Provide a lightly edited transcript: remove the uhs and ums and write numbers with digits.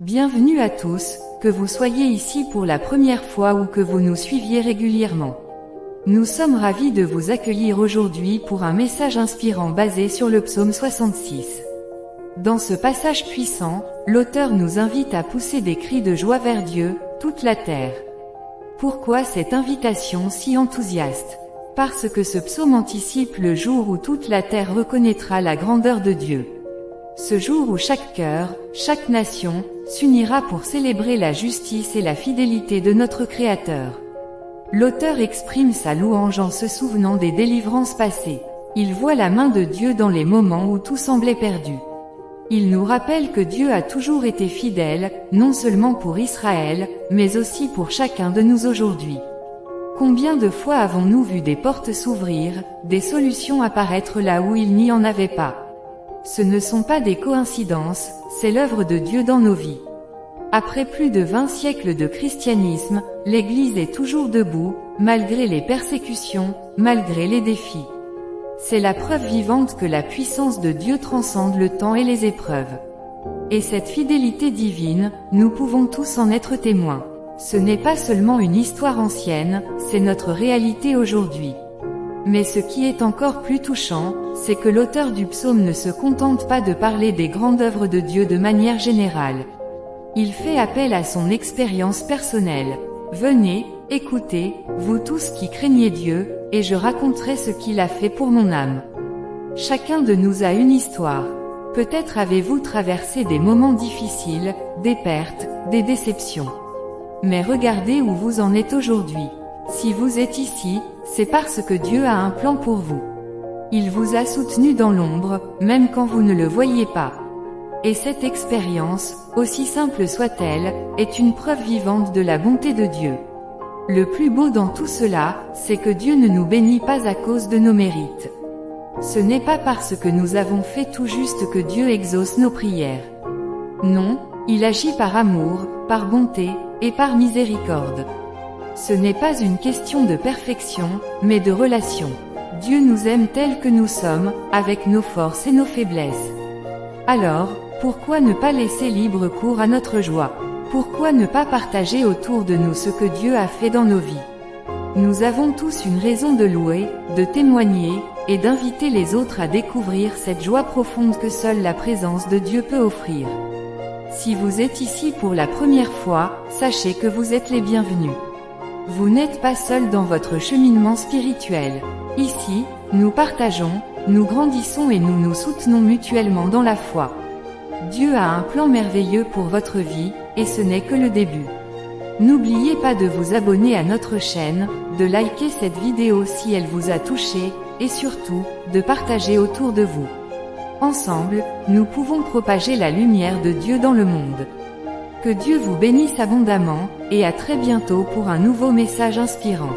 Bienvenue à tous, que vous soyez ici pour la première fois ou que vous nous suiviez régulièrement. Nous sommes ravis de vous accueillir aujourd'hui pour un message inspirant basé sur le psaume 66. Dans ce passage puissant, l'auteur nous invite à pousser des cris de joie vers Dieu, toute la terre. Pourquoi cette invitation si enthousiaste? Parce que ce psaume anticipe le jour où toute la terre reconnaîtra la grandeur de Dieu. Ce jour où chaque cœur, chaque nation, s'unira pour célébrer la justice et la fidélité de notre Créateur. L'auteur exprime sa louange en se souvenant des délivrances passées. Il voit la main de Dieu dans les moments où tout semblait perdu. Il nous rappelle que Dieu a toujours été fidèle, non seulement pour Israël, mais aussi pour chacun de nous aujourd'hui. Combien de fois avons-nous vu des portes s'ouvrir, des solutions apparaître là où il n'y en avait pas? Ce ne sont pas des coïncidences, c'est l'œuvre de Dieu dans nos vies. Après plus de 20 siècles de christianisme, l'Église est toujours debout, malgré les persécutions, malgré les défis. C'est la preuve vivante que la puissance de Dieu transcende le temps et les épreuves. Et cette fidélité divine, nous pouvons tous en être témoins. Ce n'est pas seulement une histoire ancienne, c'est notre réalité aujourd'hui. Mais ce qui est encore plus touchant, c'est que l'auteur du psaume ne se contente pas de parler des grandes œuvres de Dieu de manière générale. Il fait appel à son expérience personnelle. Venez, écoutez, vous tous qui craignez Dieu, et je raconterai ce qu'il a fait pour mon âme. Chacun de nous a une histoire. Peut-être avez-vous traversé des moments difficiles, des pertes, des déceptions. Mais regardez où vous en êtes aujourd'hui. Si vous êtes ici, c'est parce que Dieu a un plan pour vous. Il vous a soutenu dans l'ombre, même quand vous ne le voyez pas. Et cette expérience, aussi simple soit-elle, est une preuve vivante de la bonté de Dieu. Le plus beau dans tout cela, c'est que Dieu ne nous bénit pas à cause de nos mérites. Ce n'est pas parce que nous avons fait tout juste que Dieu exauce nos prières. Non, il agit par amour, par bonté, et par miséricorde. Ce n'est pas une question de perfection, mais de relation. Dieu nous aime tels que nous sommes, avec nos forces et nos faiblesses. Alors, pourquoi ne pas laisser libre cours à notre joie? Pourquoi ne pas partager autour de nous ce que Dieu a fait dans nos vies? Nous avons tous une raison de louer, de témoigner, et d'inviter les autres à découvrir cette joie profonde que seule la présence de Dieu peut offrir. Si vous êtes ici pour la première fois, sachez que vous êtes les bienvenus. Vous n'êtes pas seul dans votre cheminement spirituel. Ici, nous partageons, nous grandissons et nous nous soutenons mutuellement dans la foi. Dieu a un plan merveilleux pour votre vie, et ce n'est que le début. N'oubliez pas de vous abonner à notre chaîne, de liker cette vidéo si elle vous a touché, et surtout, de partager autour de vous. Ensemble, nous pouvons propager la lumière de Dieu dans le monde. Que Dieu vous bénisse abondamment, et à très bientôt pour un nouveau message inspirant.